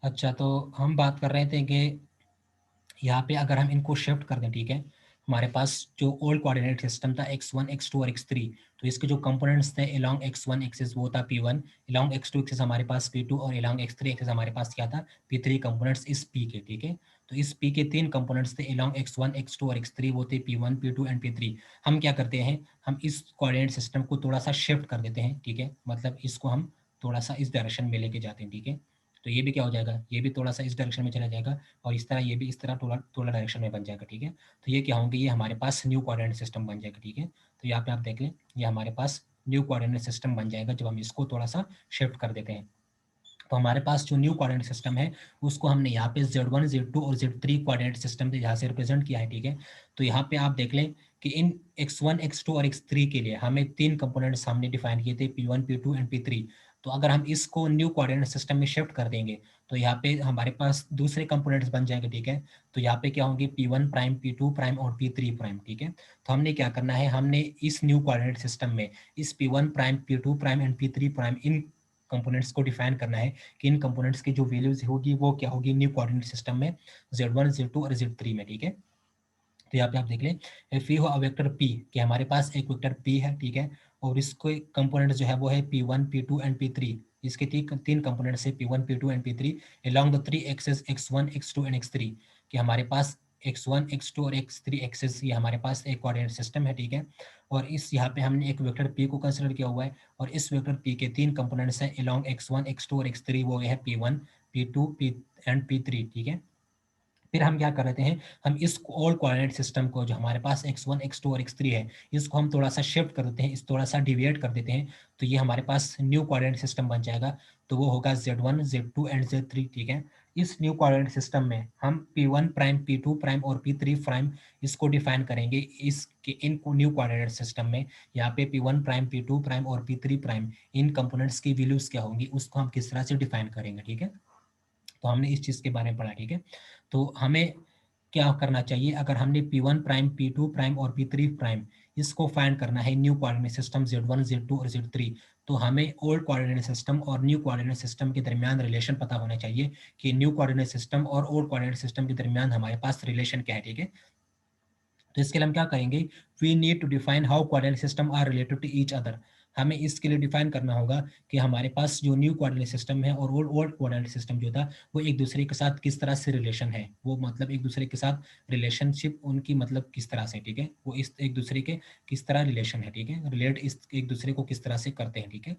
अच्छा, तो हम बात कर रहे थे कि यहाँ पे अगर हम इनको शिफ्ट कर दें, ठीक है, हमारे पास जो ओल्ड कोऑर्डिनेट सिस्टम था x1 x2 और x3, तो इसके जो कंपोनेंट्स थे along x1 एक्सिस वो था p1, along x2 एक्सिस हमारे पास p2 और along x3 एक्सिस हमारे पास क्या था p3 कंपोनेंट्स इस p के, ठीक है। तो इस p के तीन कंपोनेंट्स थे along x1 x2 और x3, वो थे p1 p2 एंड p3। हम क्या करते हैं, हम इस कोऑर्डिनेट सिस्टम को थोड़ा सा शिफ्ट कर देते हैं, ठीक है, मतलब इसको हम थोड़ा सा इस डायरेक्शन में लेके जाते हैं, ठीक है। तो ये भी क्या हो जाएगा, ये भी थोड़ा सा इस डायरेक्शन में चला जाएगा और इस तरह ये भी इस तरह थोड़ा थोड़ा डायरेक्शन में बन जाएगा, ठीक है। तो ये क्या होंगे, ये हमारे पास न्यू कोऑर्डिनेट सिस्टम बन जाएगा, ठीक है। तो यहाँ पे आप देख लें, ये हमारे पास न्यू कोऑर्डिनेट सिस्टम बन जाएगा जब हम इसको थोड़ा सा शिफ्ट कर देते हैं। तो हमारे पास जो न्यू कोऑर्डिनेट सिस्टम है उसको हमने यहाँ पे Z1 Z2 और Z3 कोऑर्डिनेट सिस्टम से यहाँ से रिप्रेजेंट किया है, ठीक है। तो यहाँ पे आप देख लें कि इन x1 x2 और x3 के लिए हमें तीन कंपोनेंट्स हमने डिफाइन किए थे, p1 p2 एंड p3। तो अगर हम इसको न्यू कोऑर्डिनेट सिस्टम में शिफ्ट कर देंगे तो यहाँ पे हमारे पास दूसरे कंपोनेंट्स बन जाएंगे, ठीक है। तो यहाँ पे क्या होंगे, p1 प्राइम p2 प्राइम और p3 प्राइम, ठीक है। तो हमने क्या करना है, हमने इस न्यू कोऑर्डिनेट सिस्टम में इस p1 prime p2 prime and p3 prime in components को डिफाइन करना है कि इन कंपोनेंट्स की जो वैल्यूज होगी वो क्या होगी न्यू कोऑर्डिनेट सिस्टम में Z1 Z2 और Z3 में, ठीक है। तो यहाँ पे आप देख लें, if you have vector p, कि हमारे पास एक वेक्टर p है, ठीक है, और इसको कंपोनेंट जो है वो है p1 p2 एंड p3। इसके तीन कंपोनेंट्स है p1 p2 and p3 along the three axes x1 x2 and x3। कि हमारे पास x1 x2 और x3 एक्सेस ये हमारे पास एक कोऑर्डिनेट सिस्टम है, ठीक है। और इस यहाँ पे हमने एक वेक्टर p को कंसिडर किया हुआ है और इस वेक्टर p के तीन कंपोनेंट्स हैं along x1 x2 और x3, वो है p1 p2 p and p3, ठीक है। फिर हम क्या कर रहे हैं, हम इस ओल्ड कोऑर्डिनेट सिस्टम को जो हमारे पास x1 x2 और x3 है इसको हम थोड़ा सा शिफ्ट कर देते हैं, इस थोड़ा सा डिविएट कर देते हैं, तो ये हमारे पास न्यू कोऑर्डिनेट सिस्टम बन जाएगा। तो वो होगा Z1 Z2 एंड Z3, ठीक है। इस न्यू कोऑर्डिनेट सिस्टम में हम p1 प्राइम p2 प्राइम और p3 प्राइम इसको डिफाइन करेंगे इसके इन न्यू कोऑर्डिनेट सिस्टम में। यहाँ पे p1 प्राइम p2 प्राइम और p3 प्राइम इन कंपोनेंट्स की वैल्यूज क्या होंगी उसको हम किस तरह से डिफाइन करेंगे, ठीक है। तो हमने इस चीज़ के बारे में पढ़ा, ठीक है। तो हमें क्या करना चाहिए, अगर हमने p1 प्राइम p2 प्राइम और p3 प्राइम इसको फाइंड करना है new coordinate system Z1 Z2 और Z3, तो हमें ओल्ड कोऑर्डिनेट सिस्टम और न्यू कोऑर्डिनेट सिस्टम के दरमियान रिलेशन पता होना चाहिए कि न्यू कोऑर्डिनेट सिस्टम और ओल्ड कोऑर्डिनेट सिस्टम के दरमियान हमारे पास रिलेशन क्या है, ठीक है। तो इसके लिए हम क्या करेंगे, we need to define how coordinate system are related to each other. हमें इसके लिए डिफाइन करना होगा कि हमारे पास जो न्यू कोऑर्डिनेट सिस्टम है और ओल्ड कोऑर्डिनेट सिस्टम जो था वो एक दूसरे के साथ किस तरह से रिलेशन है, वो मतलब एक दूसरे के साथ रिलेशनशिप उनकी मतलब किस तरह से, ठीक है, वो इस एक दूसरे के किस तरह रिलेशन है, ठीक है, रिलेट इस एक दूसरे को किस तरह से करते हैं, ठीक है।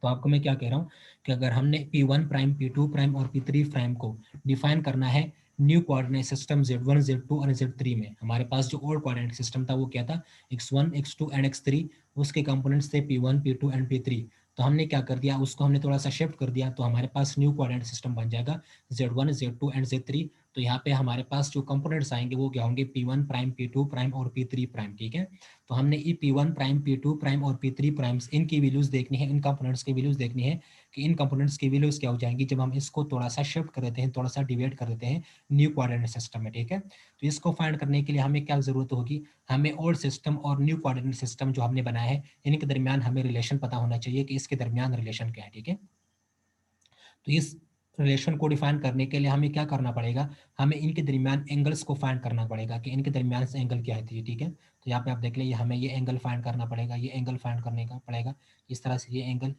तो आपको मैं क्या कह रहा हूँ कि अगर हमने p1 प्राइम p2 प्राइम और p3 प्राइम को डिफाइन करना है new coordinate system Z1 Z2 और Z3 में, हमारे पास जो ओल्ड कोऑर्डिनेट सिस्टम था वो क्या था x1 x2 एंड x3, उसके कंपोनेंट्स थे p1 p2 एंड p3। तो हमने क्या कर दिया, उसको हमने थोड़ा सा शिफ्ट कर दिया, तो हमारे पास न्यू कोऑर्डिनेट सिस्टम बन जाएगा Z1 Z2 एंड Z3। तो यहाँ पे हमारे पास जो कंपोनेंट्स आएंगे वो क्या होंगे, p1 प्राइम p2 प्राइम और p3 प्राइम, ठीक है। तो हमने ये p1 प्राइम p2 प्राइम और p3 प्राइम्स इनकी वैल्यूज देखनी है, इन कंपोनेंट्स की वैल्यूज देखनी है कि इन कंपोनेंट्स की वैल्यूज क्या हो जाएंगी जब हम इसको थोड़ा सा शिफ्ट कर देते हैं, थोड़ा सा डिवाइड कर देते हैं न्यू कोऑर्डिनेट सिस्टम में, ठीक है। तो इसको फाइंड करने के लिए हमें क्या जरूरत होगी, हमें ओल्ड सिस्टम और न्यू कोऑर्डिनेट सिस्टम जो हमने बनाया है इनके दरमियान हमें रिलेशन पता होना चाहिए कि इसके दरमियान रिलेशन क्या है, ठीक है। तो इस रिलेशन को डिफाइन करने के लिए हमें क्या करना पड़ेगा, हमें इनके दरमियान एंगल्स को फाइंड करना पड़ेगा कि इनके दरमियान से एंगल क्या है, ठीक है। तो यहाँ पे आप देख लें, हमें ये एंगल फाइंड करना पड़ेगा, ये एंगल फाइंड करने का पड़ेगा, इस तरह से ये एंगल,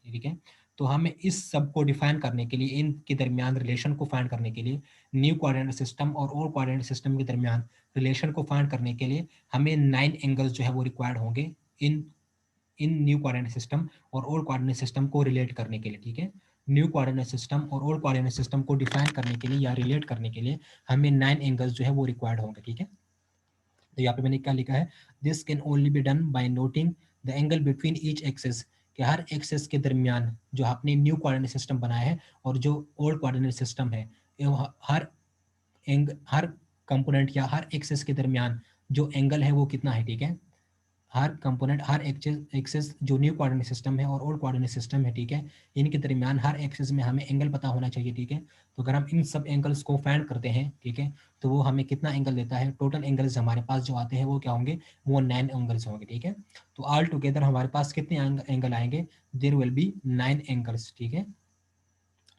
ठीक है। तो हमें इस सब को डिफाइन करने के लिए, इनके दरमियान रिलेशन को फाइंड करने के लिए, न्यू कोऑर्डिनेट सिस्टम और ओल्ड कोऑर्डिनेट सिस्टम के दरमियान रिलेशन को फाइंड करने के लिए हमें 9 एंगल्स जो है वो रिक्वायर्ड होंगे इन इन न्यू कोऑर्डिनेट सिस्टम और ओल्ड कोऑर्डिनेट सिस्टम को रिलेट करने के लिए, ठीक है। न्यू कोऑर्डिनेट सिस्टम और ओल्ड कोऑर्डिनेट सिस्टम को डिफाइन करने के लिए या रिलेट करने के लिए हमें 9 एंगल्स जो है वो रिक्वायर्ड होंगे, ठीक है। तो यहाँ पे मैंने क्या लिखा है, this can only be done by noting the angle between each axis, कि हर एक्सिस के दरमियान जो आपने न्यू कोऑर्डिनेट सिस्टम बनाया है और जो ओल्ड कोऑर्डिनेट सिस्टम है, हर कंपोनेंट या हर एक्सिस के दरमियान जो एंगल है वो कितना है, ठीक है। हर कंपोनेंट, हर एक्सिस जो न्यू कोऑर्डिनेट सिस्टम है और ओल्ड कोऑर्डिनेट सिस्टम है, ठीक है, इनके दरमियान हर एक्सिस में हमें एंगल पता होना चाहिए, ठीक है। तो अगर हम इन सब एंगल्स को फाइंड करते हैं, ठीक है, तो वो हमें कितना एंगल देता है, टोटल एंगल्स हमारे पास जो आते हैं वो क्या होंगे, वो 9 एंगल्स होंगे, ठीक है। तो ऑल टुगेदर हमारे पास कितने एंगल आएंगे, देयर विल बी 9 एंगल्स, ठीक है।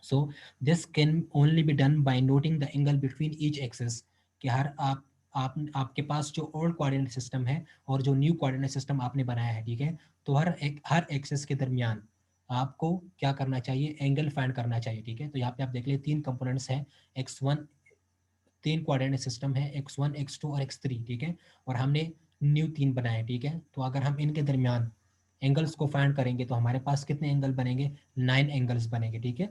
So this can only be done by noting the angle between each axis, कि हर आप आपके पास जो ओल्ड कोऑर्डिनेट सिस्टम है और जो न्यू कोऑर्डिनेट सिस्टम आपने बनाया है, ठीक है, तो हर एक्सिस के दरमियान आपको क्या करना चाहिए, एंगल फाइंड करना चाहिए, ठीक है। तो यहाँ पे आप देख ले 3 कंपोनेंट्स हैं, x1, 3 कोऑर्डिनेट सिस्टम है, x1 x2 और x3, ठीक है, और हमने न्यू 3 बनाए, ठीक है। तो अगर हम इनके दरमियान एंगल्स को फाइंड करेंगे तो हमारे पास कितने एंगल बनेंगे, 9 एंगल्स बनेंगे, ठीक है।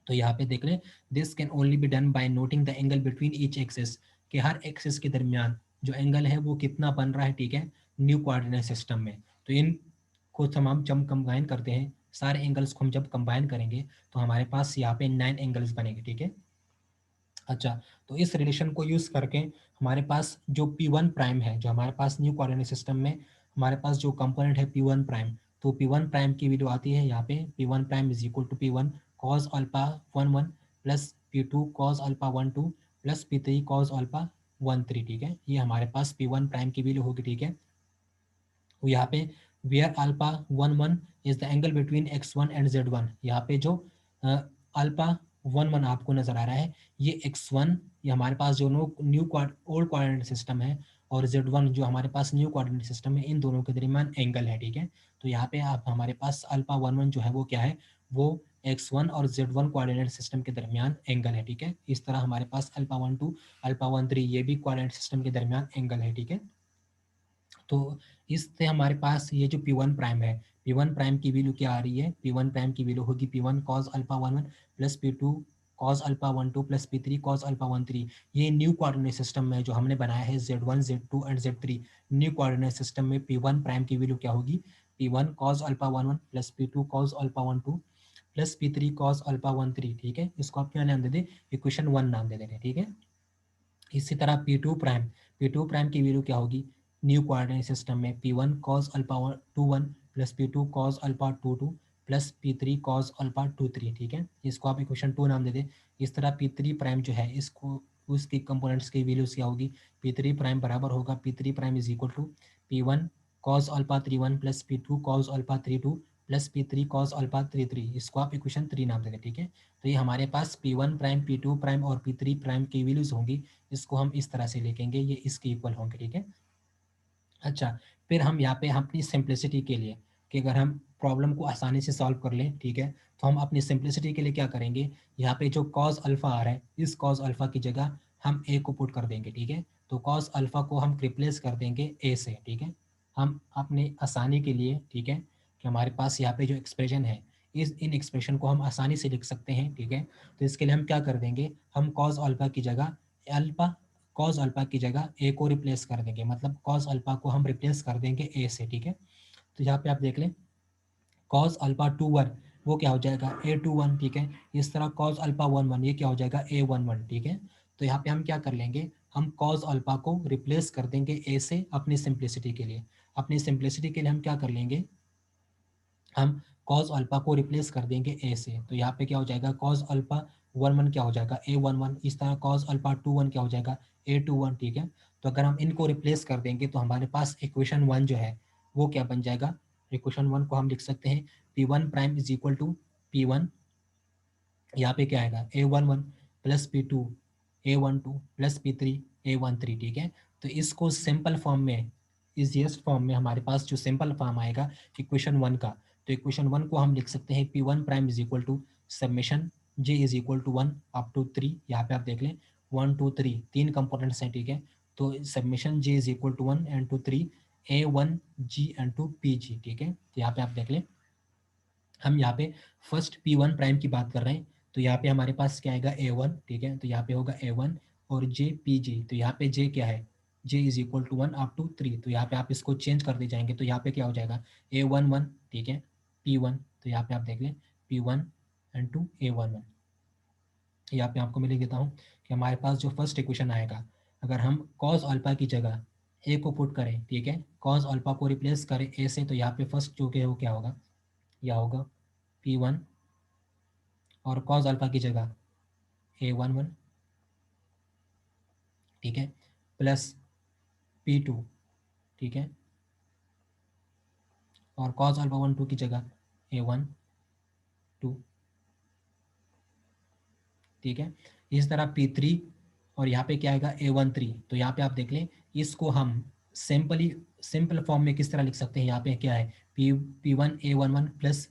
तो यहाँ पे देख लें, this can only be done by noting the angle between each axis, कि हर एक्सिस के दरमियान जो एंगल है वो कितना बन रहा है, ठीक है, न्यू कोऑर्डिनेट सिस्टम में। तो इन को तमाम जब कंबाइन करते हैं, सारे एंगल्स को हम जब कंबाइन करेंगे तो हमारे पास यहाँ पे 9 एंगल्स बनेंगे, ठीक है। अच्छा, तो इस रिलेशन को यूज़ करके हमारे पास जो P1 प्राइम है, जो हमारे पास न्यू कोऑर्डिनेट सिस्टम में हमारे पास जो कंपोनेंट है P1 प्राइम, तो P1 प्राइम की वैल्यू आती है यहाँ पे, P1 prime is equal to P1 cos alpha 1 1 plus P2 cos alpha 1 2 plus P3 cos alpha 1 3, ठीक है। ये हमारे पास P1 प्राइम की वैल्यू होगी, ठीक है। यहाँ पे where alpha 1 1 is the angle between x1 and z1, यहाँ पे जो अल्फा 1 1 आपको नजर आ रहा है, ये x1, ये हमारे पास जो न्यू ओल्ड कोऑर्डिनेट सिस्टम है, और z1 जो हमारे पास न्यू कोऑर्डिनेट सिस्टम है, इन दोनों के दरमियान एंगल है, ठीक है। तो यहाँ पे आप हमारे पास अल्फा 1 1 जो है वो क्या है, वो x1 और z1 कोऑर्डिनेट सिस्टम के दरमियान एंगल है, ठीक है। इस तरह हमारे पास अल्फा 1 2 अल्फा 1 3 ये भी कोऑर्डिनेट सिस्टम के दरमियान एंगल है, ठीक है। तो इससे हमारे पास ये जो P1 प्राइम है, P1 प्राइम की वैल्यू क्या आ रही है, P1 प्राइम की वैल्यू होगी P1 cos alpha 1 1 plus P2 cos alpha 1 2 plus P3 cos alpha 1 3। ये न्यू कोऑर्डिनेट सिस्टम में जो हमने बनाया है Z1 Z2 and Z3, new coordinate system में P1 प्राइम की वैल्यू क्या होगी, P1 cos alpha 1 1 plus P2 cos alpha 1 2 plus P3 cos alpha 1 3, ठीक है। इसको आप क्या नाम दे दें, इक्वेशन 1 नाम दे देंगे, ठीक है। इसी तरह P2 प्राइम की वैल्यू क्या होगी, न्यू कोऑर्डिनेट सिस्टम में P1 cos alpha 2 1 plus P2 cos alpha 2 2 plus P3 cos alpha 2 3, ठीक है। इसको आप इक्वेशन 2 नाम दे दें। इस तरह P3 प्राइम जो है, इसको उसके कंपोनेंट्स की वैल्यूज क्या होगी, P3 प्राइम बराबर होगा, P3 prime is equal to P1 cos alpha 3 1 plus P2 cos alpha 3 2 plus P3 cos alpha 3 3। इसको आप इक्वेशन 3 नाम दे दें, ठीक है। तो ये हमारे पास P1 प्राइम, P2 प्राइम और P3 प्राइम की वैल्यूज होंगी। इसको हम इस तरह से लिखेंगे, ये इसके इक्वल होंगे, ठीक है। अच्छा, फिर हम यहाँ पे अपनी सिंप्लिसिटी के लिए, कि अगर हम प्रॉब्लम को आसानी से सॉल्व कर लें, ठीक है, तो हम अपनी सिंप्लिसिटी के लिए क्या करेंगे, यहाँ पे जो कॉस अल्फा आ रहा है, इस कॉस अल्फा की जगह हम ए को पुट कर देंगे, ठीक है। तो कॉस अल्फा को हम रिप्लेस कर देंगे ए से, ठीक है। हम अपनी आसानी के लिए, ठीक है, कि हमारे पास यहाँ पे जो एक्सप्रेशन है, इन एक्सप्रेशन को हम आसानी से लिख सकते हैं, ठीक है। तो इसके लिए हम क्या कर देंगे, हम कॉस अल्फा की जगह अल्फा कॉस अल्फा की जगह ए को रिप्लेस कर देंगे, मतलब कॉस अल्फा को हम रिप्लेस कर देंगे ए से, ठीक है। तो यहाँ पे आप देख लें, कॉस अल्फा 2 1 वो क्या हो जाएगा, ए 2 1, ठीक है। इस तरह कॉस अल्फा 1 1 ये क्या हो जाएगा, ए 1 1, ठीक है। तो यहाँ पे हम क्या कर लेंगे, हम कॉस अल्फा को रिप्लेस कर देंगे ए से, अपनी सिंप्लिसिटी के लिए। अपनी सिंप्लिसिटी के लिए हम क्या कर लेंगे, हम कॉस अल्फा को रिप्लेस कर देंगे ए से। तो यहाँ पे क्या हो जाएगा, कॉस अल्फा 1 1 क्या हो जाएगा, ए 1 1। इस तरह कॉस अल्फा 2 1 क्या हो जाएगा, ए 2 1, ठीक है। तो अगर हम इनको रिप्लेस कर देंगे तो हमारे पास इक्वेशन 1 जो है वो क्या बन जाएगा, इक्वेशन 1 को हम लिख सकते हैं P1 prime is equal to P1, यहाँ पे क्या आएगा, ए 1 1 प्लस P2 ए 1 2 प्लस P3 ए 1 3, ठीक है। तो इसको सिंपल फॉर्म में, इजिएस्ट फॉर्म में हमारे पास जो सिंपल फॉर्म आएगा इक्वेशन 1 का, तो इक्वेशन 1 को हम लिख सकते हैं P1 prime is equal to summation J is equal to 1 up to 3। यहाँ पे आप देख लें 1 2 3 तीन कंपोनेंट्स हैं, ठीक है। तो summation J is equal to 1 and to 3 A1G and to PG, ठीक है। तो यहाँ पे आप देख लें, हम यहाँ पे फर्स्ट P1 प्राइम की बात कर रहे हैं, तो यहाँ पे हमारे पास क्या आएगा, A1, ठीक है। तो यहाँ पे होगा A1 और J PG। तो यहाँ पे J क्या है, J is equal to 1 up to 3। तो यहाँ पे आप इसको चेंज कर दे जाएंगे, तो यहाँ पे क्या हो जाएगा, A1 1, ठीक है, P1। तो यहाँ पे आप देख लें P1 एंड टू A1 1। यहाँ पे आपको मैं लिख देता हूँ कि हमारे पास जो फर्स्ट इक्वेशन आएगा, अगर हम कॉस अल्फा की जगह ए को पुट करें, ठीक है, कॉस अल्फा को रिप्लेस करें ए से, तो यहाँ पे फर्स्ट जो कि वो क्या होगा, यह होगा P1 और कॉस अल्फा की जगह A1 1, ठीक है, प्लस P2, ठीक है, और कॉस अल्फा 1 2 की जगह A1 2 ठीक है। इस तरह P3 और यहाँ पे क्या आएगा A13। तो यहाँ पे आप देख लें, इसको हम सिंपल फॉर्म में किस तरह लिख सकते हैं। यहाँ पे क्या है P1 A11 plus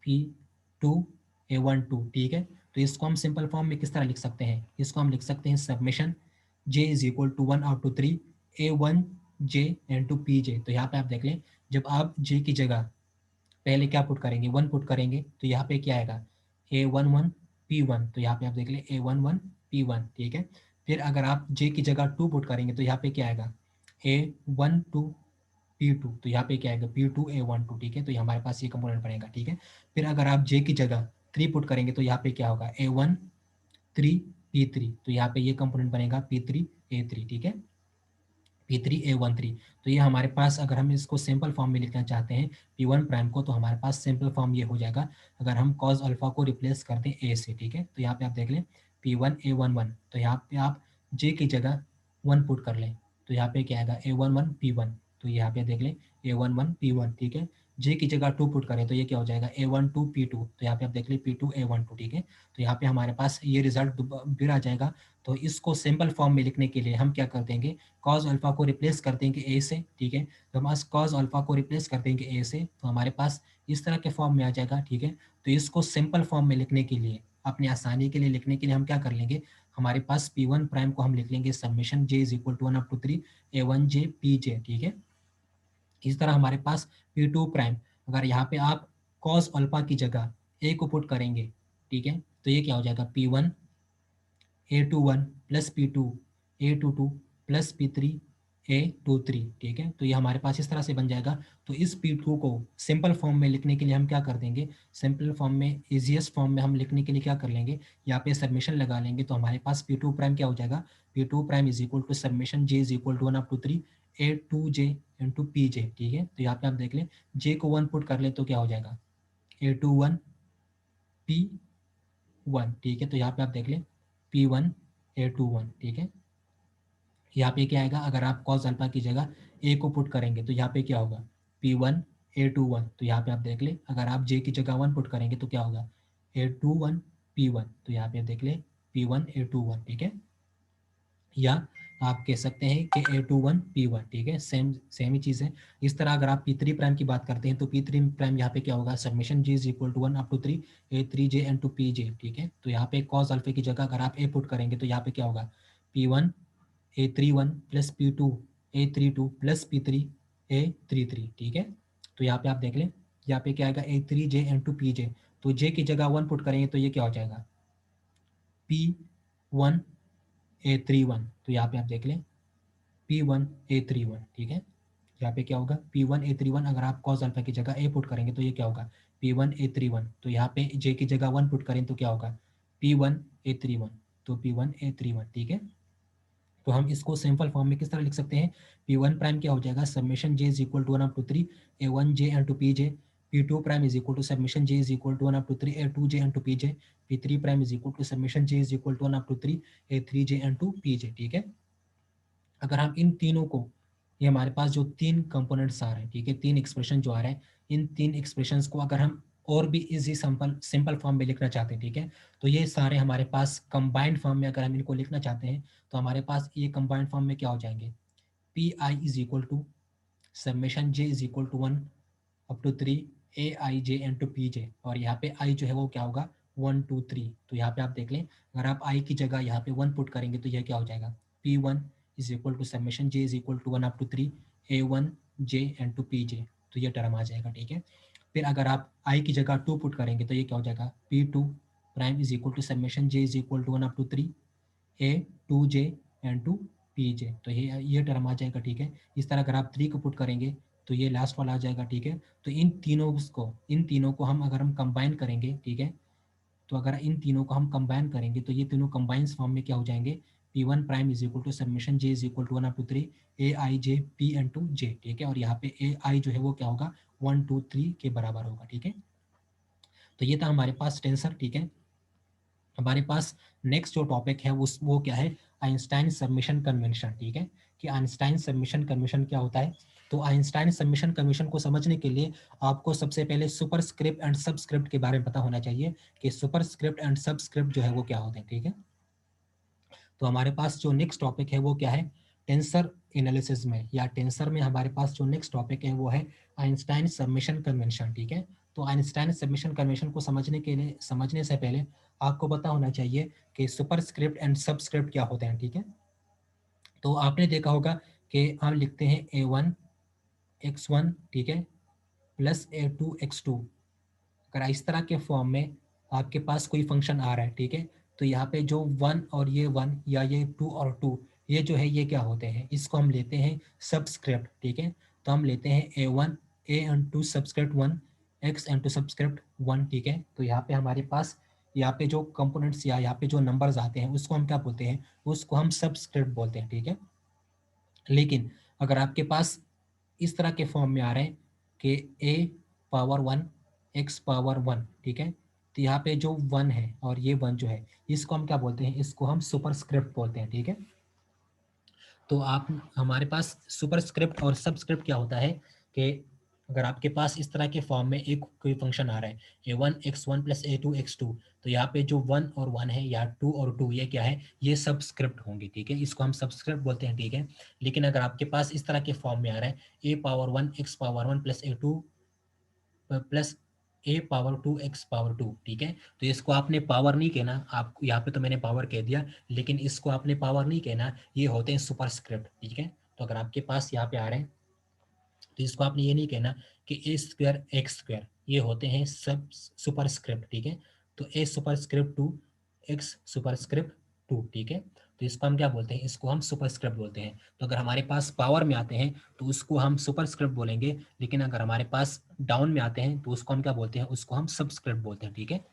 P2 A12, ठीक है। तो इसको हम सिंपल फॉर्म में किस तरह लिख सकते हैं, इसको हम लिख सकते हैं summation J is equal to 1/3 A1J into PJ। तो यहाँ पे आप देख लें, जब आप J की जगह पहले क्या पुट करेंगे 1 पुट करेंगे तो यहाँ पे क्या आएगा A11 P1। तो यहाँ पे आप देख लें A11 P1, ठीक है। फिर अगर आप J की जगह 2 पुट करेंगे तो यहाँ पे क्या आएगा A12 P2। तो यहाँ पे क्या आएगा P2 A12, ठीक है। तो ये हमारे पास ये कंपोनेंट बनेगा, ठीक है। फिर अगर आप J की जगह 3 पुट करेंगे तो यहाँ पे क्या होगा A13 P3। तो यहाँ पे ये कंपोनेंट बनेगा P3 A3, ठीक है, P3 A13। तो ये हमारे पास, अगर हम इसको सिंपल फॉर्म में लिखना चाहते हैं P1 प्राइम को, तो हमारे पास सिंपल फॉर्म ये हो जाएगा अगर हम कॉस अल्फा को रिप्लेस कर दें A से, ठीक है। तो यहाँ पे आप देख लें P1 A11। तो यहाँ पे आप J की जगह 1 पुट कर लें तो यहाँ पे क्या आएगा A11 P1। तो यहाँ पे देख लें A11 P1, ठीक है। J की जगह 2 पुट करें तो ये क्या हो जाएगा A12 P2। तो यहाँ पे आप देख लें P2 A12, ठीक है। तो यहाँ पे हमारे पास ये रिजल्ट फिर आ जाएगा। तो इसको सिंपल फॉर्म में लिखने के लिए हम क्या कर देंगे, कॉस अल्फा को रिप्लेस कर देंगे ए से, ठीक है। तो हमारे कॉस अल्फा को रिप्लेस कर देंगे ए से, तो हमारे पास इस तरह के फॉर्म में आ जाएगा, ठीक है। तो इसको सिंपल फॉर्म में लिखने के लिए, अपनी आसानी के लिए लिखने के लिए हम क्या कर लेंगे, हमारे पास P1 प्राइम को हम लिख लेंगे summation J is equal to 1/3 A1J PJ, ठीक है। इस तरह हमारे पास P2 प्राइम, अगर यहाँ पे आप कॉस अल्फा की जगह ए को पुट करेंगे, ठीक है, तो ये क्या हो जाएगा P1 A21 plus P2 A22 plus P3 A23, ठीक है। तो ये हमारे पास इस तरह से बन जाएगा। तो इस P2 को सिंपल फॉर्म में लिखने के लिए हम क्या कर देंगे, सिंपल फॉर्म में, इजीएस्ट फॉर्म में हम लिखने के लिए क्या कर लेंगे, यहाँ पे सबमिशन लगा लेंगे। तो हमारे पास P2 प्राइम क्या हो जाएगा, P2 prime is equal to submission J is equal to 1/3 A2J into PJ, ठीक है। तो यहाँ पे आप देख लें J को 1 पुट कर ले तो क्या हो जाएगा A21 P1, ठीक है। तो यहाँ पे आप देख लें P1 A21, ठीक है। यहाँ पे क्या आएगा, अगर आप कॉस अल्फा की जगह ए को पुट करेंगे तो यहाँ पे क्या होगा P1 A21। तो यहाँ पे आप देख ले, अगर आप J की जगह 1 पुट करेंगे तो क्या होगा A21 P1। तो यहाँ पे आप देख ले P1 A21, ठीक है। या आप कह सकते हैं कि A21 P1, ठीक है, सेम सेम ही चीज़ है। इस तरह अगर आप P3 प्राइम की बात करते हैं तो P3 प्राइम यहाँ पे क्या होगा, summation G is equal to 1/3 A3J into PJ, ठीक है। तो यहाँ पे कॉस अल्फा की जगह अगर आप ए पुट करेंगे तो यहाँ पे क्या होगा P1 A31 plus P2 A32 plus P3 A33, ठीक है। तो यहाँ पे आप देख लें, यहाँ पे क्या आएगा A3J इंटू PJ। तो J की जगह 1 पुट करेंगे तो ये क्या हो जाएगा P1 A31। तो यहाँ पे आप देख लें P1 A31, ठीक है। यहाँ पे क्या होगा P1 A31, अगर आप कॉस अल्फा की जगह ए पुट करेंगे तो ये क्या होगा P1 A31। तो यहाँ पे J की जगह 1 पुट करें तो क्या होगा P1 A31। तो P1 A31, ठीक है। तो हम इसको सिंपल फॉर्म में किस तरह लिख सकते हैं, P1 प्राइम क्या हो जाएगा summation J is equal to 1/3 A1J into PJ। P2 prime is equal to submission J is equal to 1/3 A2J into PJ। P3 prime is equal to submission J is equal to 1/3 A3J into PJ, ठीक है। अगर हम इन तीनों को, ये हमारे पास जो 3 components आ रहे हैं, ठीक है, 3 एक्सप्रेशन जो आ रहे हैं, इन 3 एक्सप्रेशंस को अगर हम और भी इजी सिंपल फॉर्म में लिखना चाहते हैं, ठीक है, तो ये सारे हमारे पास कंबाइंड फॉर्म में अगर हम इनको लिखना चाहते हैं तो हमारे पास ये कंबाइंड फॉर्म में क्या हो जाएंगे, P I is equal to submission J is equal to 1/3 AIJ into PJ। और यहाँ पे आई जो है वो क्या होगा 1 2 3। तो यहाँ पे आप देख लें, अगर आप आई की जगह यहाँ पे 1 पुट करेंगे तो यह क्या हो जाएगा P1 is equal to submission J is equal to 1/3 A1J into PJ। तो ये टर्म आ जाएगा, ठीक है। फिर अगर आप आई की जगह 2 पुट करेंगे तो ये क्या हो जाएगा P2 prime is equal to submission J is equal to 1/3 A2J into PJ। तो ये टर्म आ जाएगा, ठीक है। इस तरह अगर आप 3 को पुट करेंगे तो ये लास्ट वाला आ जाएगा, ठीक है। तो इन तीनों को हम अगर हम कंबाइन करेंगे, ठीक है, तो अगर इन तीनों को हम कंबाइन करेंगे तो ये तीनों कंबाइंस फॉर्म में क्या हो जाएंगे P1 prime is equal to submission J is equal to 1/3 AIJ P into J, ठीक है। और यहाँ पे AI जो है वो क्या होगा 1 2 3 के बराबर होगा, ठीक है। तो ये था हमारे पास टेंसर, ठीक है। हमारे पास नेक्स्ट जो टॉपिक है वो क्या है, आइंस्टाइन सबमिशन कन्वेंशन, ठीक है। कि आइंस्टाइन सबमिशन कन्वेंशन क्या होता है, तो आइंस्टाइन समेशन कन्वेंशन को समझने के लिए आपको सबसे पहले सुपरस्क्रिप्ट एंड सबस्क्रिप्ट के बारे में पता होना चाहिए कि सुपरस्क्रिप्ट एंड सबस्क्रिप्ट जो है वो क्या होते हैं, ठीक है। तो हमारे पास जो नेक्स्ट टॉपिक है वो क्या है, टेंसर एनालिसिस में या टेंसर में हमारे पास जो नेक्स्ट टॉपिक है वो है आइंस्टाइन सबमिशन कन्वेंशन, ठीक है। तो आइंस्टाइन सबमिशन कन्वेंशन को समझने से पहले आपको पता होना चाहिए कि सुपरस्क्रिप्ट एंड सबस्क्रिप्ट क्या होते हैं, ठीक है। तो आपने देखा होगा कि हम लिखते हैं a1 x1, ठीक है, प्लस a2 x2। अगर इस तरह के फॉर्म में आपके पास कोई फंक्शन आ रहा है, ठीक है, तो यहाँ पे जो 1 और ये 1 या ये 2 और 2 ये जो है ये क्या होते हैं, इसको हम लेते हैं सबस्क्रिप्ट, ठीक है। तो हम लेते हैं a1 a into subscript 1 x into subscript 1, ठीक है। तो यहाँ पे हमारे पास यहाँ पे जो कंपोनेंट्स या यहाँ पे जो नंबर्स आते हैं उसको हम क्या बोलते हैं, उसको हम सबस्क्रिप्ट बोलते हैं, ठीक है। लेकिन अगर आपके पास इस तरह के फॉर्म में आ रहे हैं कि a⁻1 x⁻1, ठीक है, तो यहाँ पे जो 1 है और ये 1 जो है इसको हम क्या बोलते हैं, इसको हम सुपरस्क्रिप्ट बोलते हैं, ठीक है। तो आप हमारे पास सुपरस्क्रिप्ट और सबस्क्रिप्ट क्या होता है कि अगर आपके पास इस तरह के फॉर्म में एक कोई फंक्शन आ रहा है a1 x1 plus a2 x2, तो यहाँ पे जो 1 और 1 है या 2 और 2 ये क्या है, ये सबस्क्रिप्ट होंगे, ठीक है, इसको हम सबस्क्रिप्ट बोलते हैं, ठीक है। लेकिन अगर आपके पास इस तरह के फॉर्म में आ रहा है a⁻1 x⁻1 plus a2 plus a⁻2 x⁻2, ठीक है, तो इसको आपने पावर नहीं कहना, आप यहाँ पे तो मैंने पावर कह दिया, लेकिन इसको आपने पावर नहीं कहना, ये होते हैं सुपरस्क्रिप्ट, ठीक है। तो अगर आपके पास यहाँ पे आ रहे हैं तो इसको आपने ये नहीं कहना कि a² x², ये होते हैं सब सुपरस्क्रिप्ट, ठीक है। तो a⁻², x⁻², ठीक है। तो इसको हम क्या बोलते हैं, इसको हम सुपरस्क्रिप्ट बोलते हैं। तो अगर हमारे पास पावर में आते हैं तो उसको हम सुपरस्क्रिप्ट बोलेंगे, लेकिन अगर हमारे पास डाउन में आते हैं तो उसको हम क्या बोलते हैं, उसको हम सबस्क्रिप्ट बोलते हैं, ठीक है।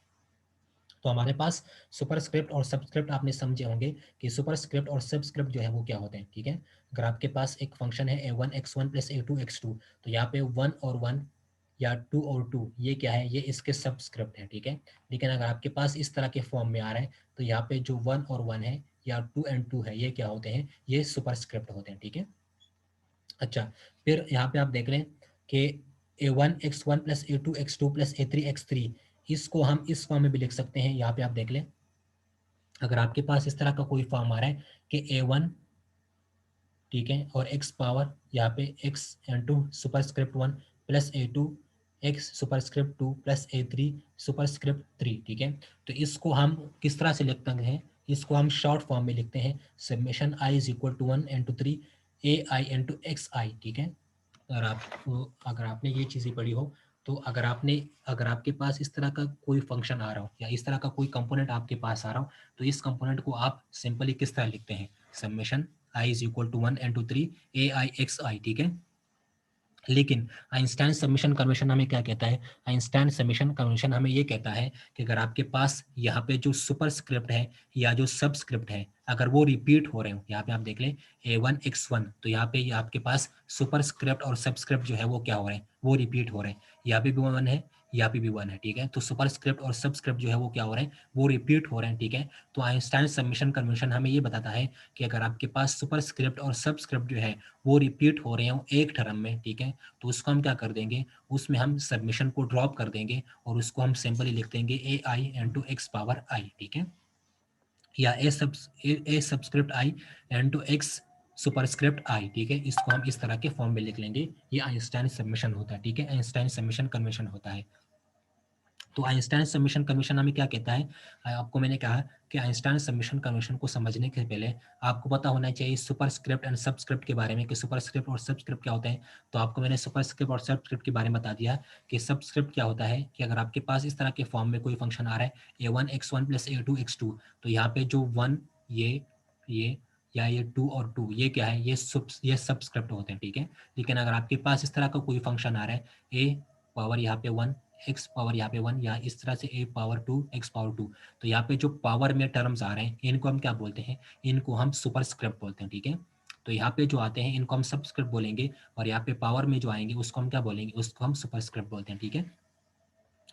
तो हमारे पास सुपरस्क्रिप्ट और सबस्क्रिप्ट आपने समझे होंगे कि सुपरस्क्रिप्ट और सबस्क्रिप्ट जो है वो क्या होते हैं, ठीक है। अगर आपके पास एक फंक्शन है a1 x1 plus a2 x2, तो यहाँ पे 1 और 1 या 2 और 2 ये क्या है, ये इसके सबस्क्रिप्ट है, ठीक है। लेकिन अगर आपके पास इस तरह के फॉर्म में आ रहा है तो यहाँ पे जो 1 और 1 है या 2 एंड 2 है ये क्या होते हैं, ये सुपरस्क्रिप्ट होते हैं, ठीक है। अच्छा, फिर यहाँ पे आप देख रहे हैं कि a1 x1 plus a2 x2 plus a3 x3, इसको हम इस फॉर्म में भी लिख सकते हैं। यहाँ पे आप देख लें, अगर आपके पास इस तरह का कोई फॉर्म आ रहा है कि a1, ठीक है, और x पावर यहाँ पे x into superscript 1 plus a2 x superscript 2 plus a3 superscript 3, ठीक है, तो इसको हम किस तरह से लिखते हैं, इसको हम शॉर्ट फॉर्म में लिखते हैं summation i is equal to 1 into 3 ai into xi, ठीक है। अगर आपने ये चीज़ें पढ़ी हो तो अगर आपके पास इस तरह का कोई फंक्शन आ रहा हो या इस तरह का कोई कंपोनेंट आपके पास आ रहा हो तो इस कंपोनेंट को आप सिंपली किस तरह लिखते हैं, summation i is equal to 1 into 3 ai xi, ठीक है। लेकिन आइंस्टाइन सबमिशन कन्वेंशन हमें क्या कहता है, आइंस्टाइन सबमिशन कन्वेंशन हमें ये कहता है कि अगर आपके पास यहाँ पे जो सुपरस्क्रिप्ट है या जो सबस्क्रिप्ट है अगर वो रिपीट हो रहे हो, यहाँ पे आप देख लें a1 x1, तो यहाँ पे आपके पास सुपरस्क्रिप्ट और सबस्क्रिप्ट जो है वो क्या हो रहे हैं, वो रिपीट हो रहे हैं, यहाँ पे भी 1 है यहाँ पे भी 1 है, ठीक है। तो सुपरस्क्रिप्ट और सबस्क्रिप्ट जो है वो क्या हो रहे हैं, वो रिपीट हो रहे हैं, ठीक है। तो आइंस्टाइन सबमिशन कन्वेंशन हमें ये बताता है कि अगर आपके पास सुपरस्क्रिप्ट और सबस्क्रिप्ट जो है वो रिपीट हो रहे हो एक टर्म में, ठीक है, तो उसको हम क्या कर देंगे, उसमें हम सबमिशन को ड्रॉप कर देंगे और उसको हम सिंपली लिख देंगे ए आई इंटू एक्स पावर आई, ठीक है, या ए सब्सक्रिप्ट आई इंटू एक्स सुपरस्क्रिप्ट आई, ठीक है। इसको हम इस तरह के फॉर्म में लिख लेंगे, ये आइंस्टाइन सबमिशन होता है, ठीक है, आइंस्टाइन सबमिशन कन्वेंशन होता है। तो आइंस्टाइन सबमिशन कन्वेंशन हमें क्या कहता है, आपको मैंने कहा कि आइंस्टाइन सबमिशन कन्वेंशन को समझने के पहले आपको पता होना चाहिए सुपरस्क्रिप्ट एंड सबस्क्रिप्ट के बारे में कि सुपरस्क्रिप्ट और सबस्क्रिप्ट क्या होते हैं। तो आपको मैंने सुपरस्क्रिप्ट और सबस्क्रिप्ट के बारे में बता दिया कि सबस्क्रिप्ट क्या होता है कि अगर आपके पास इस तरह के फॉर्म में कोई फंक्शन आ रहा है a1 x1 plus a2 x2, तो यहाँ पे जो 1 ये या ये 2 और 2 ये क्या है, ये सबस्क्रिप्ट होते हैं, ठीक है। लेकिन अगर आपके पास इस तरह का कोई फंक्शन आ रहा है a पावर यहाँ पे 1 x पावर यहाँ पे 1 या इस तरह से a⁻2 x⁻2, तो यहाँ पे जो पावर में टर्म्स आ रहे हैं इनको हम क्या बोलते हैं, इनको हम सुपरस्क्रिप्ट बोलते हैं, ठीक है। तो यहाँ पे जो आते हैं इनको हम सबस्क्रिप्ट बोलेंगे और यहाँ पे पावर में जो आएंगे उसको हम क्या बोलेंगे, उसको हम सुपरस्क्रिप्ट बोलते हैं, ठीक है।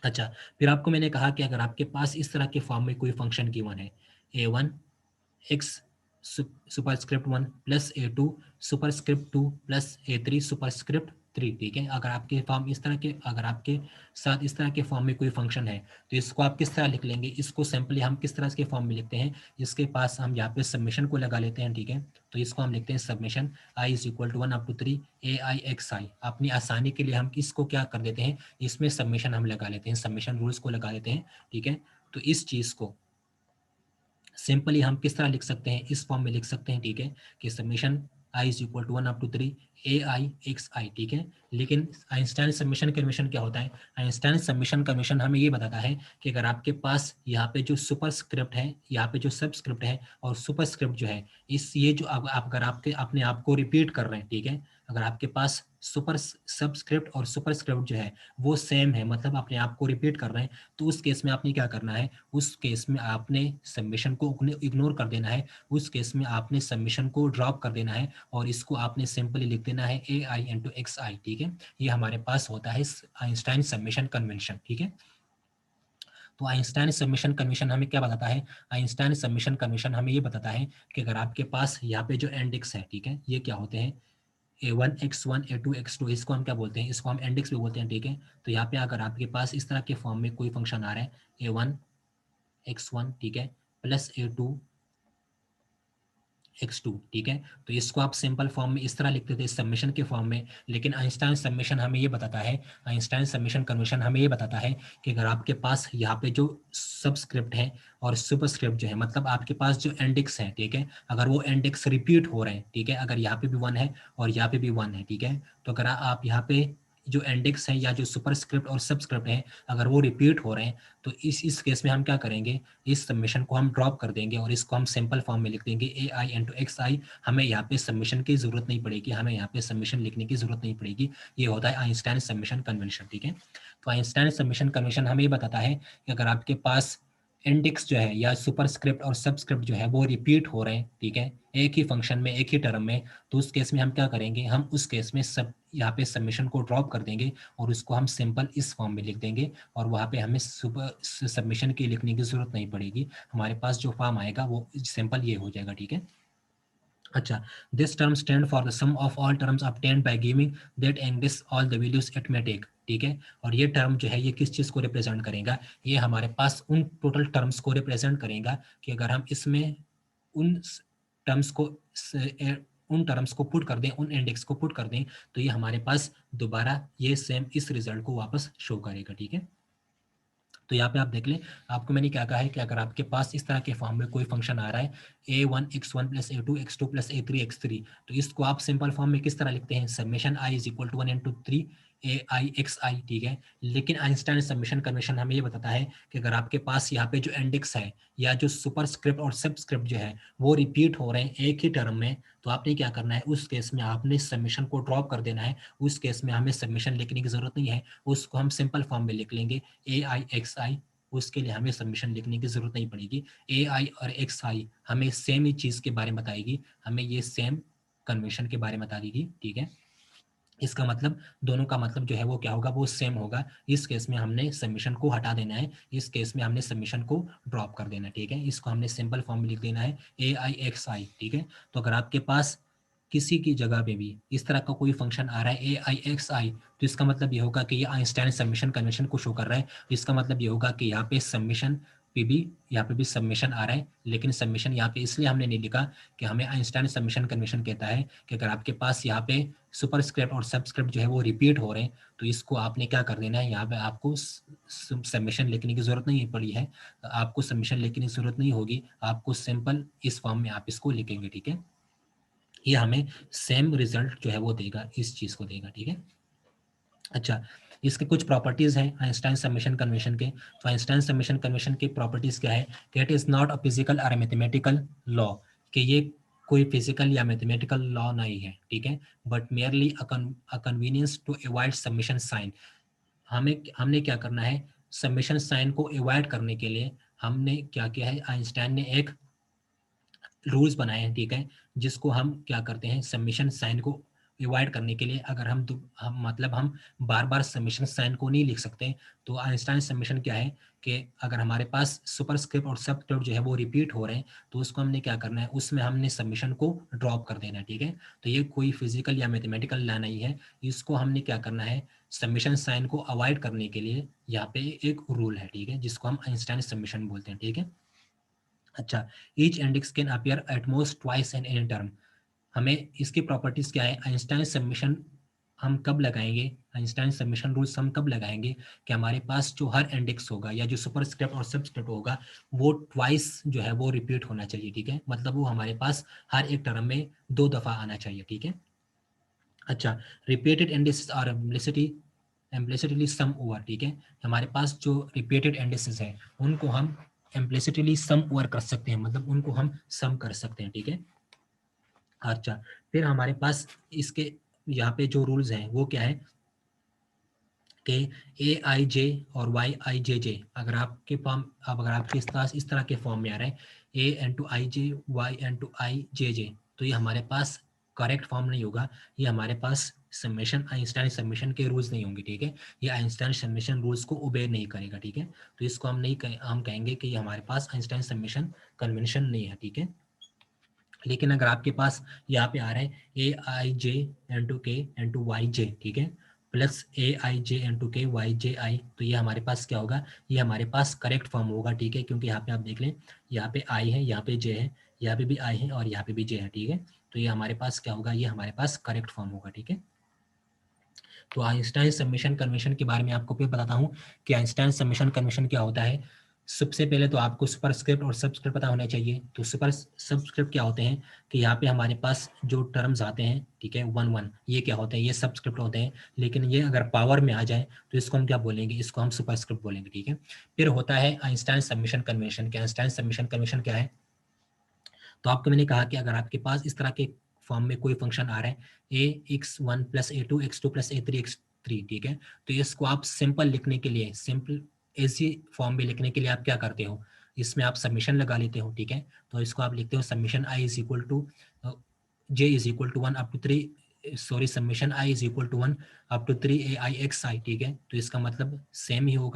अच्छा, फिर आपको मैंने कहा कि अगर आपके पास इस तरह के फॉर्म में कोई फंक्शन गिवन है a1 x superscript 1 plus A2 superscript 2 plus A3 superscript 3, ठीक है। अगर आपके फॉर्म इस तरह के, अगर आपके साथ इस तरह के फॉर्म में कोई फंक्शन है तो इसको आप किस तरह लिख लेंगे, इसको सिंपली हम किस तरह के फॉर्म में लिखते हैं, इसके पास हम यहाँ पे सबमिशन को लगा लेते हैं, ठीक है। तो इसको हम लिखते हैं summation i is equal to 1 up to 3 AIXI। अपनी आसानी के लिए हम इसको क्या कर देते हैं, इसमें सबमिशन हम लगा लेते हैं, सबमिशन रूल्स को लगा लेते हैं, ठीक है। तो इस चीज को सिंपली हम किस तरह लिख सकते हैं, इस फॉर्म में लिख सकते हैं, ठीक है, कि summation i is equal to 1 up to 3 AIXI, ठीक है। लेकिन आइंस्टाइन सबमिशन कन्वेंशन क्या होता है, आइंस्टाइन सबमिशन कन्वेंशन हमें ये बताता है कि अगर आपके पास यहाँ पे जो सुपरस्क्रिप्ट है, यहाँ पे जो सबस्क्रिप्ट है और सुपरस्क्रिप्ट जो है, इस ये जो आप अगर आपके अपने आप को रिपीट कर रहे हैं, ठीक है, अगर आपके पास सुपर सबस्क्रिप्ट और सुपरस्क्रिप्ट जो है वो सेम है, मतलब अपने आप को रिपीट कर रहे हैं, तो उस केस में आपने क्या करना है, उस केस में आपने सबमिशन को इग्नोर कर देना है, उस केस में आपने सबमिशन को ड्रॉप कर देना है और इसको आपने सिंपली लिख देना है AI इंटू XI, ठीक है। ये हमारे पास होता है आइंस्टाइन सबमिशन कन्वेंशन, ठीक है। तो आइंस्टाइन सबमिशन कन्वेंशन हमें क्या बताता है, आइंस्टाइन सबमिशन कन्वेंशन हमें ये बताता है कि अगर आपके पास यहाँ पे जो इंडेक्स है, ठीक है, ये क्या होते हैं A1 X1 A2 X2, इसको हम क्या बोलते हैं, इसको हम इंडेक्स भी बोलते हैं, ठीक है। तो यहाँ पे अगर आपके पास इस तरह के फॉर्म में कोई फंक्शन आ रहा है A1 X1, ठीक है, प्लस A2 X2, ठीक है, तो इसको आप सिंपल फॉर्म में इस तरह लिखते थे सबमिशन के फॉर्म में। लेकिन आइंस्टाइन सबमिशन हमें ये बताता है, आइंस्टाइन सबमिशन कन्वेंशन हमें ये बताता है कि अगर आपके पास यहाँ पे जो सबस्क्रिप्ट है और सुपरस्क्रिप्ट जो है, मतलब आपके पास जो इंडेक्स है, ठीक है, अगर वो इंडेक्स रिपीट हो रहे हैं, ठीक है, अगर यहाँ पे भी 1 है और यहाँ पे भी 1 है, ठीक है, तो अगर आप यहाँ पे जो इंडेक्स है या जो सुपरस्क्रिप्ट और सबस्क्रिप्ट है अगर वो रिपीट हो रहे हैं, तो इस केस में हम क्या करेंगे, इस सबमिशन को हम ड्रॉप कर देंगे और इसको हम सिंपल फॉर्म में लिख देंगे AI इंटू XI। हमें यहाँ पे सबमिशन की जरूरत नहीं पड़ेगी, हमें यहाँ पे सबमिशन लिखने की जरूरत नहीं पड़ेगी। ये होता है आइंस्टाइन सबमिशन कन्वेंशन, ठीक है। तो आइंस्टाइन सबमिशन कन्वेंशन हमें ये बताता है कि अगर आपके पास इंडेक्स जो है या सुपरस्क्रिप्ट और सबस्क्रिप्ट जो है वो रिपीट हो रहे हैं, ठीक है, एक ही फंक्शन में एक ही टर्म में, तो उस केस में हम क्या करेंगे, हम उस केस में सब यहाँ पे सबमिशन को ड्रॉप कर देंगे और उसको हम सिंपल इस फॉर्म में लिख देंगे और वहाँ पे हमें सबमिशन की लिखने की जरूरत नहीं पड़ेगी, हमारे पास जो फॉर्म आएगा वो सिंपल ये हो जाएगा, ठीक है। अच्छा, this term stand for the sum of all terms obtained by giving that index all the values it may take, ठीक है। और ये टर्म जो है ये किस चीज को रिप्रेजेंट करेगा, ये हमारे पास उन टोटल टर्म्स को रिप्रेजेंट करेगा कि अगर हम इसमें उन टर्म्स को उन टर्म्स को पुट कर दें, उन इंडेक्स को पुट कर दें, तो ये हमारे पास दोबारा ये सेम इस रिजल्ट को वापस शो करेगा, ठीक है। तो यहाँ पे आप देख लें, आपको मैंने क्या कहा है कि अगर आपके पास इस तरह के फॉर्म में कोई फंक्शन आ रहा है A1 X1 plus A2 X2 plus A3 X3, तो इसको आप सिंपल फॉर्म में किस तरह लिखते हैं, summation i is equal to 1 into 3 AIXI, ठीक है। लेकिन आइंस्टाइन सबमिशन कन्वेंशन हमें ये बताता है कि अगर आपके पास यहाँ पे जो इंडेक्स है या जो सुपरस्क्रिप्ट और सबस्क्रिप्ट जो है वो रिपीट हो रहे हैं एक ही टर्म में, तो आपने क्या करना है, उस केस में आपने सबमिशन को ड्रॉप कर देना है, उस केस में हमें सबमिशन लिखने की जरूरत नहीं है, उसको हम सिंपल फॉर्म में लिख लेंगे AIXI। उसके लिए हमें सबमिशन लिखने की जरूरत नहीं पड़ेगी। AI और XI हमें सेम ही चीज के बारे में बताएगी, हमें ये सेम कन्वेंशन के बारे में बता देगी, ठीक है। इसका मतलब दोनों का मतलब जो है वो क्या होगा, वो सेम होगा। इस केस में हमने सबमिशन को हटा देना है, इस केस में हमने सबमिशन को ड्रॉप कर देना है, ठीक है। इसको हमने सिंपल फॉर्म में लिख देना है AIXI, ठीक है। तो अगर आपके पास किसी की जगह पे भी इस तरह का कोई फंक्शन आ रहा है AIXI, तो इसका मतलब ये होगा कि ये आइंस्टाइन सबमिशन कन्वेंशन को शो कर रहा है। तो इसका मतलब ये होगा कि यहाँ पे सबमिशन पे भी, यहाँ पे भी सबमिशन आ रहा है, लेकिन सबमिशन यहाँ पे इसलिए हमने नहीं लिखा कि हमें आइंस्टाइन सबमिशन कन्वेंशन कहता है कि अगर आपके पास यहाँ पे सुपरस्क्रिप्ट और सबस्क्रिप्ट जो है वो रिपीट हो रहे हैं, तो इसको आपने क्या कर देना है, यहाँ पे आपको सबमिशन लिखने की जरूरत नहीं पड़ी है, आपको सबमिशन लिखने की जरूरत नहीं होगी, आपको सिंपल इस फॉर्म में आप इसको लिखेंगे, ठीक है। ये हमें सेम रिजल्ट जो है वो देगा, इस चीज को देगा, ठीक है। अच्छा, इसके कुछ प्रॉपर्टीज हैं आइंस्टाइन सबमिशन कन्वेंशन के। तो आइंस्टाइन सबमिशन कन्वेंशन की प्रॉपर्टीज क्या है कि it is not a physical और मैथमेटिकल लॉ, कि ये कोई फिजिकल या मैथमेटिकल लॉ नहीं है, ठीक है, but merely a convenience to avoid summation sign. हमने क्या करना है, सबमिशन साइन को अवॉइड करने के लिए हमने क्या किया है, आइंस्टाइन ने एक रूल्स बनाए हैं, ठीक है, जिसको हम क्या करते हैं, सबमिशन साइन को अवॉइड करने के लिए अगर हम बार बार समेशन साइन को नहीं लिख सकते, तो आइंस्टाइन समेशन क्या है कि अगर हमारे पास सुपरस्क्रिप्ट और सबस्क्रिप्ट जो है वो रिपीट हो रहे हैं, तो उसको हमने क्या करना है, उसमें हमने समेशन को ड्रॉप कर देना है, ठीक है। तो ये कोई फिजिकल या मैथमेटिकल लॉ नहीं है, इसको हमने क्या करना है, समेशन साइन को अवॉइड करने के लिए यहाँ पे एक रूल है, ठीक है, जिसको हम आइंस्टाइन समेशन बोलते हैं, ठीक है। अच्छा, each index can appear at most twice in any term. हमें इसकी प्रॉपर्टीज क्या है, आइंस्टाइन समेशन हम कब लगाएंगे, आइंस्टाइन समेशन रूल्स हम कब लगाएंगे कि हमारे पास जो हर इंडेक्स होगा या जो सुपरस्क्रिप्ट और सबस्क्रिप्ट होगा वो ट्वाइस जो है वो रिपीट होना चाहिए, ठीक है, मतलब वो हमारे पास हर एक टर्म में 2 दफा आना चाहिए, ठीक है। अच्छा, repeated indexes are implicitly sum over, ठीक है, हमारे पास जो रिपीटेड इंडेक्सेस है उनको हम इम्प्लिसिटली सम ओवर कर सकते हैं, मतलब उनको हम सम कर सकते हैं, ठीक है। अच्छा, फिर हमारे पास इसके यहाँ पे जो रूल्स हैं वो क्या है कि ए आई जे और वाई आई जे जे, अगर आपके फॉर्म, अब अगर आपके इस तरह के फॉर्म में आ रहा है A N two I J Y N two I J J, तो ये हमारे पास करेक्ट फॉर्म नहीं होगा, ये हमारे पास समेशन आइंस्टाइन समेशन के रूल्स नहीं होंगे, ठीक है, ये आइंस्टाइन समेशन रूल्स को ओबे नहीं करेगा, ठीक है। तो इसको हम कहेंगे कि ये हमारे पास आइंस्टाइन समेशन कन्वेंशन नहीं है, ठीक है। लेकिन अगर आपके पास यहाँ पे आ रहा है A I J N two K N two Y J, ठीक है, plus A I J N two K Y J I, तो ये हमारे पास क्या होगा, ये हमारे पास करेक्ट फॉर्म होगा, ठीक है, क्योंकि यहाँ पे आप देख लें, यहाँ पे आई है, यहाँ पे जे है, यहाँ पे भी आई है और यहाँ पे भी जे है, ठीक है। तो ये हमारे पास क्या होगा, ये हमारे पास करेक्ट फॉर्म होगा, ठीक है। तो आइंस्टाइन समेशन कन्वेंशन के बारे में आपको फिर बताता हूँ कि आइंस्टाइन समेशन कन्वेंशन क्या होता है। सबसे पहले तो आपको सुपरस्क्रिप्ट और सबस्क्रिप्ट पता होना चाहिए। तो सबस्क्रिप्ट क्या होते हैं कि यहाँ पे हमारे पास जो टर्म्स आते हैं, ठीक है, 1 1, ये क्या होते हैं, ये सबस्क्रिप्ट होते हैं। लेकिन ये अगर पावर में आ जाए तो इसको हम क्या बोलेंगे, इसको हम सुपरस्क्रिप्ट बोलेंगे, ठीक है। फिर होता है आइंस्टाइन समेशन कन्वेंशन। क्या आइंस्टाइन समेशन कन्वेंशन क्या है, तो आपको मैंने कहा कि अगर आपके पास इस तरह के फॉर्म में कोई फंक्शन आ रहा है ax1 plus a2 x2 plus a3 x3, ठीक है, तो इसको आप सिंपल लिखने के लिए, सिंपल ऐसी फॉर्म में लिखने के लिए आप क्या करते हो, इसमें आप सबमिशन लगा लेते हो, ठीक है। तो इसको आप लिखते हो summation i is equal to j is equal to 1 up to 3, sorry summation i is equal to 1 up to 3 a i x i, ठीक है। तो इसका मतलब सेम ही होगा।